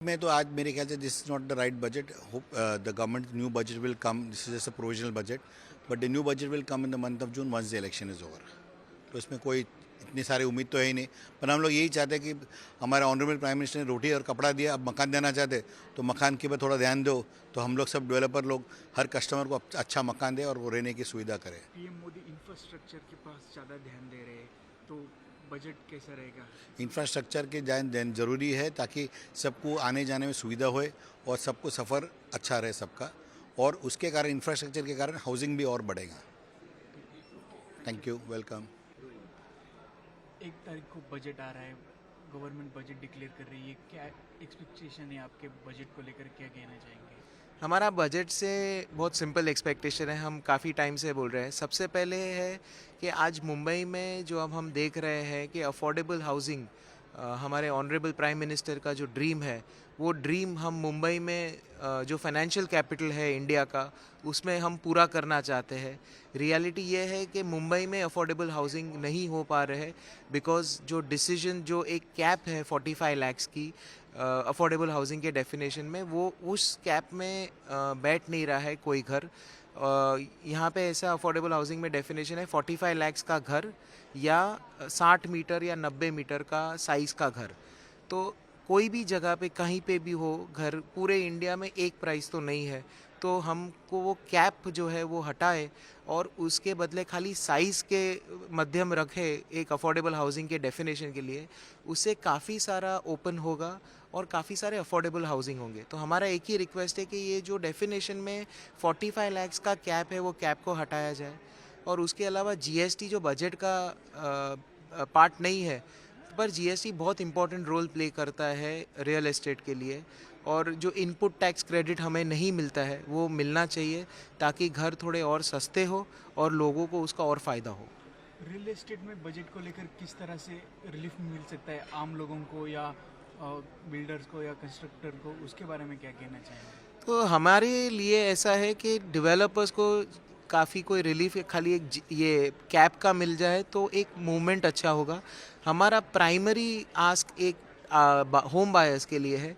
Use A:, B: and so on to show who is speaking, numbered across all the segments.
A: मैं तो आज मेरे ख्याल से this is not the right budget. Hope the government new budget will come. This is just a provisional budget, but the new budget will come in the month of June once the election is over. तो इसमें कोई इतनी सारी उम्मीद तो है ही नहीं, पर हम लोग यही चाहते हैं कि हमारे ऑनरेबल प्राइम मिनिस्टर ने रोटी और कपड़ा दिया, अब मकान देना चाहते तो मकान के ऊपर थोड़ा ध्यान दो, तो हम लोग सब डेवलपर लोग हर कस्टमर को अच्छा मकान दे और वो रहने की सुविधा करें.
B: पीएम मोदी इंफ्रास्ट्रक्चर के पास ज़्यादा ध्यान दे रहे हैं, तो बजट कैसा रहेगा?
A: इंफ्रास्ट्रक्चर के ध्यान ज़रूरी है ताकि सबको आने जाने में सुविधा होए और सबको सफ़र अच्छा रहे सबका, और उसके कारण इंफ्रास्ट्रक्चर के कारण हाउसिंग भी और बढ़ेगा. Thank you. वेलकम.
B: 1 तारीख को बजट आ रहा है, गवर्नमेंट बजट डिक्लेयर कर रही है, क्या एक्सपेक्टेशन है आपके बजट को लेकर, क्या कहना चाहेंगे?
C: हमारा बजट से बहुत सिंपल एक्सपेक्टेशन है, हम काफ़ी टाइम से बोल रहे हैं. सबसे पहले है कि आज मुंबई में जो अब हम देख रहे हैं कि अफोर्डेबल हाउसिंग हमारे ऑनरेबल प्राइम मिनिस्टर का जो ड्रीम है, वो ड्रीम हम मुंबई में जो फाइनेंशियल कैपिटल है इंडिया का, उसमें हम पूरा करना चाहते हैं. रियलिटी ये है कि मुंबई में अफोर्डेबल हाउसिंग नहीं हो पा रहे हैं बिकॉज जो डिसीजन, जो एक कैप है 45 लाख्स की अफोर्डेबल हाउसिंग के डेफिनेशन में, वो उस कैप में बैठ नहीं रहा है कोई घर. यहाँ पे ऐसा अफोर्डेबल हाउसिंग में डेफिनेशन है 45 लाख्स का घर या 60 मीटर या 90 मीटर का साइज़ का घर. तो कोई भी जगह पे कहीं पे भी हो घर, पूरे इंडिया में एक प्राइस तो नहीं है. तो हमको वो कैप जो है वो हटाए और उसके बदले खाली साइज़ के मध्यम रखे एक अफोर्डेबल हाउसिंग के डेफिनेशन के लिए. उससे काफ़ी सारा ओपन होगा और काफ़ी सारे अफोर्डेबल हाउसिंग होंगे. तो हमारा एक ही रिक्वेस्ट है कि ये जो डेफिनेशन में 45 लाख्स का कैप है, वो कैप को हटाया जाए. और उसके अलावा जीएसटी जो बजट का पार्ट नहीं है, पर जीएसटी बहुत इंपॉर्टेंट रोल प्ले करता है रियल एस्टेट के लिए. और जो इनपुट टैक्स क्रेडिट हमें नहीं मिलता है, वो मिलना चाहिए ताकि घर थोड़े और सस्ते हो और लोगों को उसका और फ़ायदा हो.
B: रियल एस्टेट में बजट को लेकर किस तरह से रिलीफ मिल सकता है आम लोगों को या बिल्डर्स को या कंस्ट्रक्टर को, उसके बारे में क्या कहना चाहेंगे?
C: तो हमारे लिए ऐसा है कि डेवलपर्स को काफ़ी कोई रिलीफ खाली एक ये कैप का मिल जाए तो एक मूवमेंट अच्छा होगा. हमारा प्राइमरी आस्क एक होम बायर्स के लिए है.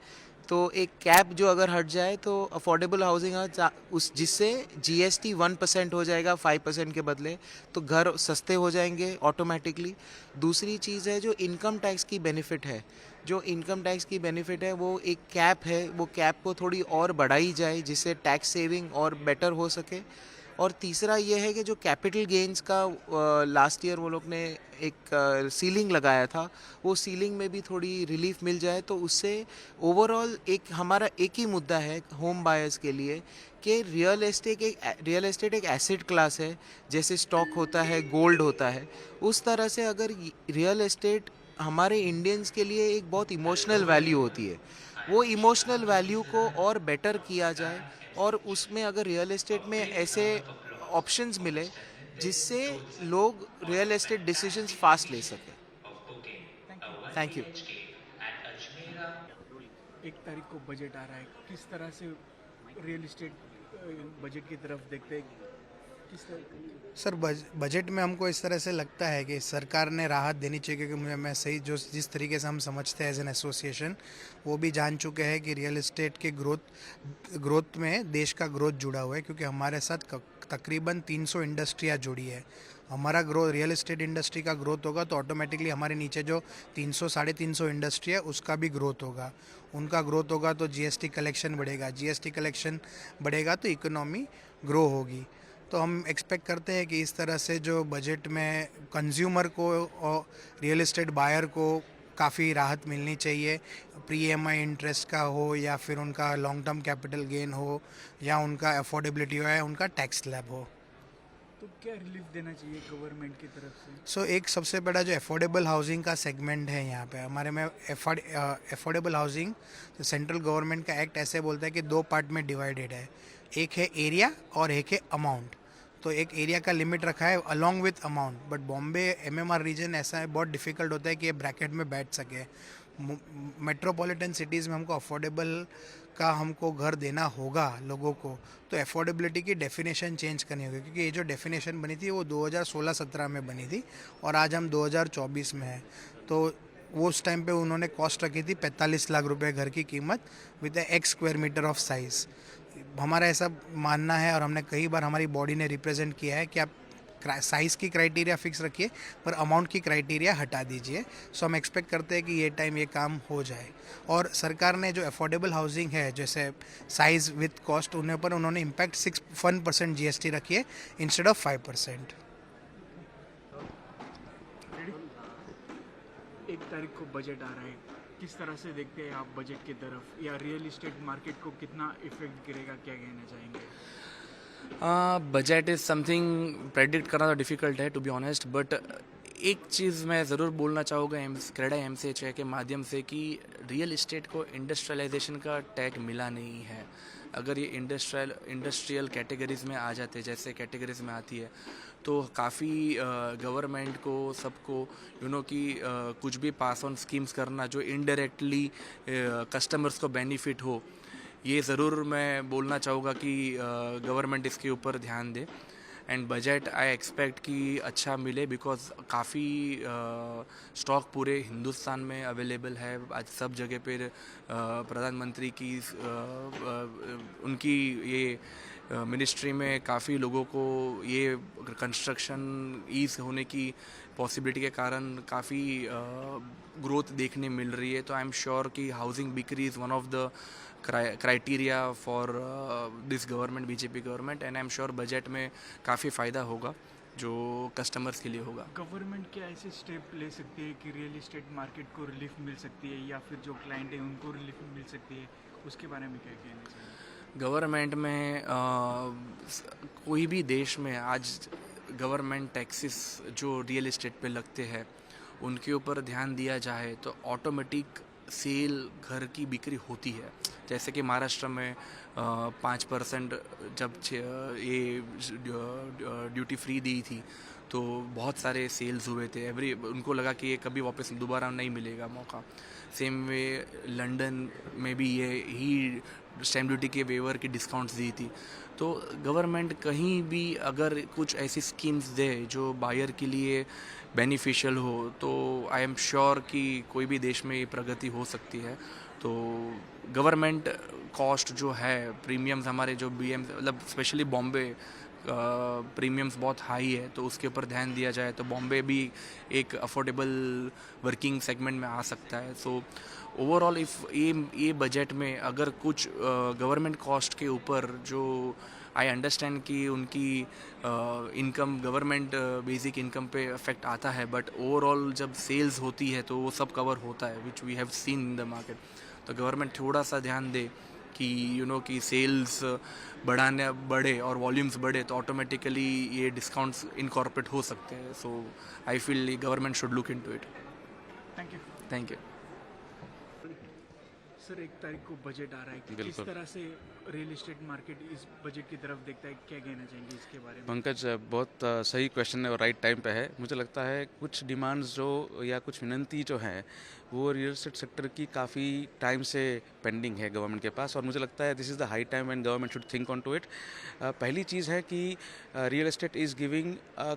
C: तो एक कैप जो अगर हट जाए तो अफोर्डेबल हाउसिंग उस जिससे जीएसटी 1% हो जाएगा 5% के बदले, तो घर सस्ते हो जाएंगे ऑटोमेटिकली. दूसरी चीज़ है जो इनकम टैक्स की बेनिफिट है. जो इनकम टैक्स की बेनिफिट है वो एक कैप है, वो कैप को थोड़ी और बढ़ाई जाए जिससे टैक्स सेविंग और बेटर हो सके. और तीसरा ये है कि जो कैपिटल गेन्स का लास्ट ईयर वो लोग ने एक सीलिंग लगाया था, वो सीलिंग में भी थोड़ी रिलीफ मिल जाए तो उससे ओवरऑल एक हमारा एक ही मुद्दा है होम बायर्स के लिए कि रियल एस्टेट एक एसेट क्लास है. जैसे स्टॉक होता है, गोल्ड होता है, उस तरह से अगर रियल एस्टेट हमारे इंडियंस के लिए एक बहुत इमोशनल वैल्यू होती है, वो इमोशनल वैल्यू को और बेटर किया जाए. और उसमें अगर रियल एस्टेट में ऐसे ऑप्शंस मिले जिससे लोग रियल एस्टेट डिसीजंस फास्ट ले सकें. Thank you.
B: 1 तारीख को बजट आ रहा है, किस तरह से रियल एस्टेट बजट की तरफ देखते हैं, किस तरह?
D: सर, बजट में हमको इस तरह से लगता है कि सरकार ने राहत देनी चाहिए, क्योंकि मुझे मैं सही जो जिस तरीके से हम समझते हैं एज एन एसोसिएशन, वो भी जान चुके हैं कि रियल एस्टेट के ग्रोथ में देश का ग्रोथ जुड़ा हुआ है, क्योंकि हमारे साथ तकरीबन 300 इंडस्ट्रियाँ जुड़ी है. हमारा रियल एस्टेट इंडस्ट्री का ग्रोथ होगा तो ऑटोमेटिकली हमारे नीचे जो 300-350 इंडस्ट्री है उसका भी ग्रोथ होगा. उनका ग्रोथ होगा तो जीएसटी कलेक्शन बढ़ेगा, जीएसटी कलेक्शन बढ़ेगा तो इकोनॉमी ग्रो होगी. तो हम एक्सपेक्ट करते हैं कि इस तरह से जो बजट में कंज्यूमर को और रियल एस्टेट बायर को काफ़ी राहत मिलनी चाहिए. प्री EMI इंटरेस्ट का हो या फिर उनका लॉन्ग टर्म कैपिटल गेन हो या उनका अफोर्डेबिलिटी हो या उनका टैक्स स्लैब हो.
B: तो क्या रिलीफ देना चाहिए गवर्नमेंट की तरफ से?
D: सो एक सबसे बड़ा जो अफोर्डेबल हाउसिंग का सेगमेंट है यहाँ पे हमारे में, अफोर्डेबल हाउसिंग सेंट्रल गवर्नमेंट का एक्ट ऐसे बोलता है कि 2 पार्ट में डिवाइडेड है. एक है एरिया और एक है अमाउंट. तो एक एरिया का लिमिट रखा है along with amount, but Bombay MMR region ऐसा है, बहुत डिफ़िकल्ट होता है कि ये ब्रैकेट में बैठ सके. मेट्रोपॉलिटन सिटीज़ में हमको अफोर्डेबल का हमको घर देना होगा लोगों को, तो अफोर्डेबिलिटी की डेफिनेशन चेंज करनी होगी, क्योंकि ये जो डेफिनेशन बनी थी वो 2016-17 में बनी थी और आज हम 2024 में हैं. तो वो उस टाइम पे उन्होंने कॉस्ट रखी थी 45 लाख रुपए घर की कीमत with x square metre of size. हमारा ऐसा मानना है और हमने कई बार हमारी बॉडी ने रिप्रेजेंट किया है कि आप साइज़ की क्राइटेरिया फिक्स रखिए पर अमाउंट की क्राइटेरिया हटा दीजिए। सो हम एक्सपेक्ट करते हैं कि ये टाइम ये काम हो जाए। और सरकार ने जो अफोर्डेबल हाउसिंग है जैसे साइज़ विथ कॉस्ट उन्हें पर उन्होंने इम्पैक्ट 1% GST रखी है इंस्टेड ऑफ 5%।
B: 1 तारीख को बजट आ रहा है, किस तरह से देखते हैं आप बजट की तरफ, या रियल इस्टेट मार्केट को कितना इफेक्ट करेगा, क्या कहना चाहेंगे?
E: बजट इज़ समथिंग प्रेडिक्ट करना तो डिफ़िकल्ट है टू बी ऑनेस्ट, बट एक चीज़ मैं ज़रूर बोलना चाहूँगा क्रेडा MCHI के माध्यम से कि रियल इस्टेट को इंडस्ट्रियलाइजेशन का टैग मिला नहीं है। अगर ये इंडस्ट्रियल कैटेगरीज़ में आ जाते जैसे कैटेगरीज़ में आती है तो काफ़ी गवर्नमेंट को सबको कि कुछ भी पास ऑन स्कीम्स करना जो इनडायरेक्टली कस्टमर्स को बेनिफिट हो, ये ज़रूर मैं बोलना चाहूँगा कि गवर्नमेंट इसके ऊपर ध्यान दे। एंड बजट आई एक्सपेक्ट कि अच्छा मिले बिकॉज काफ़ी स्टॉक पूरे हिंदुस्तान में अवेलेबल है। आज सब जगह पर प्रधानमंत्री की उनकी ये मिनिस्ट्री में काफ़ी लोगों को ये कंस्ट्रक्शन ईज होने की पॉसिबिलिटी के कारण काफ़ी ग्रोथ देखने मिल रही है। तो आई एम श्योर कि हाउसिंग बिक्री is one of the criteria for this government, BJP government, and I am sure budget में काफ़ी फ़ायदा होगा जो कस्टमर्स के लिए होगा।
B: गवर्नमेंट क्या ऐसे स्टेप ले सकती है कि रियल इस्टेट मार्केट को रिलीफ मिल सकती है, या फिर जो क्लाइंट है उनको रिलीफ मिल सकती है, उसके बारे में क्या कहना चाहिए?
E: गवर्नमेंट में कोई भी देश में आज गवर्नमेंट टैक्सेस जो रियल इस्टेट पे लगते हैं उनके ऊपर ध्यान दिया जाए तो ऑटोमेटिक सेल घर की बिक्री होती है। जैसे कि महाराष्ट्र में 5% जब ये ड्यूटी फ्री दी थी तो बहुत सारे सेल्स हुए थे। उनको लगा कि ये कभी वापस दोबारा नहीं मिलेगा मौका। सेम वे लंदन में भी ये ही स्टैम्प ड्यूटी के वेवर की डिस्काउंट्स दी थी। तो गवर्नमेंट कहीं भी अगर कुछ ऐसी स्कीम्स दे जो बायर के लिए बेनिफिशियल हो तो आई एम श्योर कि कोई भी देश में ये प्रगति हो सकती है। तो गवर्नमेंट कॉस्ट जो है प्रीमियम्स हमारे जो मतलब स्पेशली बॉम्बे प्रीमियम्स बहुत हाई है तो उसके ऊपर ध्यान दिया जाए तो बॉम्बे भी एक अफोर्डेबल वर्किंग सेगमेंट में आ सकता है। सो ओवरऑल इफ़ ये बजट में अगर कुछ गवर्नमेंट कॉस्ट के ऊपर जो आई अंडरस्टैंड कि उनकी इनकम गवर्नमेंट बेसिक इनकम पे इफेक्ट आता है, बट ओवरऑल जब सेल्स होती है तो वो सब कवर होता है which we have seen in the market. तो गवर्नमेंट थोड़ा सा ध्यान दे कि कि सेल्स बढ़े और वॉल्यूम्स बढ़े तो ऑटोमेटिकली ये डिस्काउंट्स इनकॉर्पोरेट हो सकते हैं। So I feel government should look into it.
B: Thank you.
E: Thank you.
B: Sir 1 तारीख को बजट आ रहा है, किस
F: बिल्कुल।
B: तरह से रियल इस्टेट मार्केट इस बजट की तरफ देखता है, क्या कहना चाहेंगे इसके बारे में?
F: पंकज, बहुत सही क्वेश्चन है और राइट टाइम पे है। मुझे लगता है कुछ डिमांड्स जो या कुछ विनंती जो हैं वो रियल एस्टेट सेक्टर की काफ़ी टाइम से पेंडिंग है गवर्नमेंट के पास और मुझे लगता है this is the high time when government should think on to it. पहली चीज़ है कि real estate is giving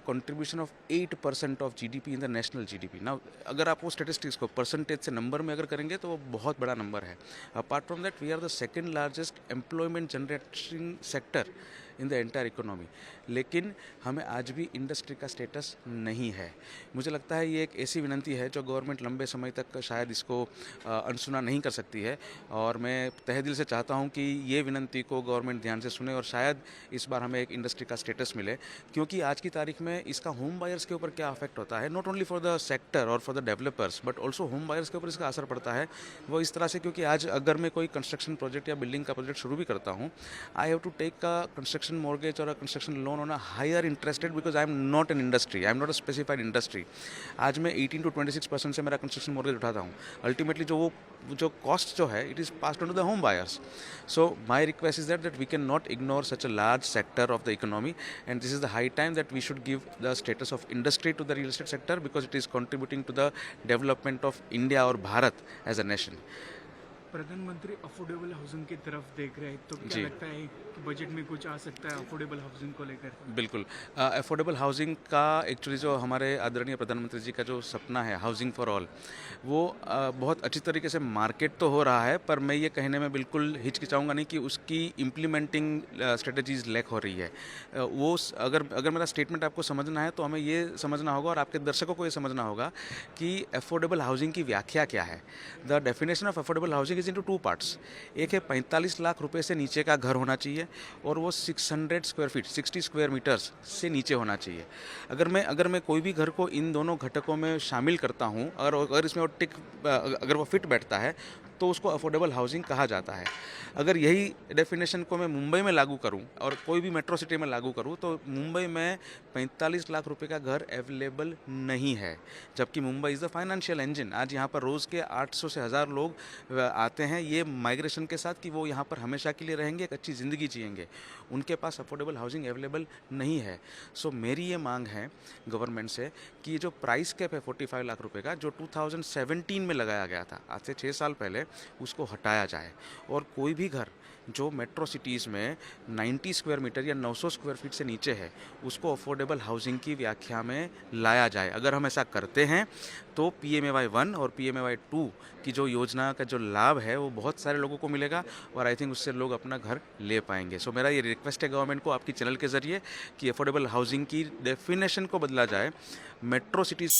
F: contribution of 8% of GDP in the national GDP। ना अगर आप वो स्टेटिस्टिक्स को परसेंटेज से नंबर में अगर करेंगे तो वो बहुत बड़ा नंबर है। Apart from that we are the second largest employment generating sector in the entire economy, लेकिन हमें आज भी इंडस्ट्री का स्टेटस नहीं है। मुझे लगता है ये एक ऐसी विनंती है जो गवर्नमेंट लंबे समय तक शायद इसको अनसुना नहीं कर सकती है और मैं तहे दिल से चाहता हूँ कि ये विनंती को गवर्नमेंट ध्यान से सुने और शायद इस बार हमें एक इंडस्ट्री का स्टेटस मिले, क्योंकि आज की तारीख में इसका होम बायर्स के ऊपर क्या अफेक्ट होता है, not only for the sector और for the developers but also home buyers के ऊपर इसका असर पड़ता है। वो इस तरह से क्योंकि आज अगर मैं कोई कंस्ट्रक्शन प्रोजेक्ट या बिल्डिंग का प्रोजेक्ट शुरू भी करता हूँ, I have to take a construction mortgage और a construction loan on a higher interest rate because I am not an industry, I am not a specified industry. आज मैं 18 to 26% से मेरा कंस्ट्रक्शन मॉर्गेज उठाता हूँ। अल्टीमेटली जो cost जो है it is passed on to the home buyers. So my request is that we can not ignore such a large sector of the economy and this is the high time that we should give the status of industry to the real estate sector because it is contributing to the development of India और Bharat as a nation.
B: प्रधानमंत्री affordable housing की तरफ देख रहे हैं, तो क्या
F: जी।
B: लगता है कि बजट में कुछ आ सकता है अफोर्डेबल हाउसिंग को लेकर?
F: बिल्कुल। अफोर्डेबल हाउसिंग का एक्चुअली जो हमारे आदरणीय प्रधानमंत्री जी का जो सपना है हाउसिंग फॉर ऑल, वो बहुत अच्छी तरीके से मार्केट तो हो रहा है, पर मैं ये कहने में बिल्कुल हिचकिचाऊंगा नहीं कि उसकी इम्प्लीमेंटिंग स्ट्रेटजीज लैक हो रही है। अगर मेरा स्टेटमेंट आपको समझना है तो हमें ये समझना होगा और आपके दर्शकों को ये समझना होगा कि अफोर्डेबल हाउसिंग की व्याख्या क्या है। The definition of affordable housing is into two parts. एक है 45 लाख रुपए से नीचे का घर होना चाहिए और वो 600 स्क्वायर फीट 60 स्क्वायर मीटर्स से नीचे होना चाहिए। अगर मैं कोई भी घर को इन दोनों घटकों में शामिल करता हूँ, अगर इसमें वो अगर वो फिट बैठता है तो उसको अफोर्डेबल हाउसिंग कहा जाता है। अगर यही डेफिनेशन को मैं मुंबई में लागू करूं और कोई भी मेट्रो सिटी में लागू करूं तो मुंबई में 45 लाख रुपए का घर अवेलेबल नहीं है, जबकि Mumbai is the financial engine. आज यहाँ पर रोज़ के 800 से 1000 लोग आते हैं ये माइग्रेशन के साथ कि वो यहाँ पर हमेशा के लिए रहेंगे, एक अच्छी ज़िंदगी जिएंगे। उनके पास अफोर्डेबल हाउसिंग अवेलेबल नहीं है। सो मेरी ये मांग है गवर्नमेंट से कि ये जो प्राइस कैप है 45 लाख रुपए का, जो 2017 में लगाया गया था, आज से 6 साल पहले, उसको हटाया जाए और कोई भी घर जो मेट्रो सिटीज़ में 90 स्क्वायर मीटर या 900 स्क्वायर फीट से नीचे है उसको अफोर्डेबल हाउसिंग की व्याख्या में लाया जाए। अगर हम ऐसा करते हैं तो PMAY 1 और PMAY 2 की जो योजना का जो लाभ है वो बहुत सारे लोगों को मिलेगा और आई थिंक उससे लोग अपना घर ले पाएंगे। सो मेरा ये रिक्वेस्ट है गवर्नमेंट को आपकी चैनल के ज़रिए कि अफोर्डेबल हाउसिंग की डेफिनेशन को बदला जाए। Metro cities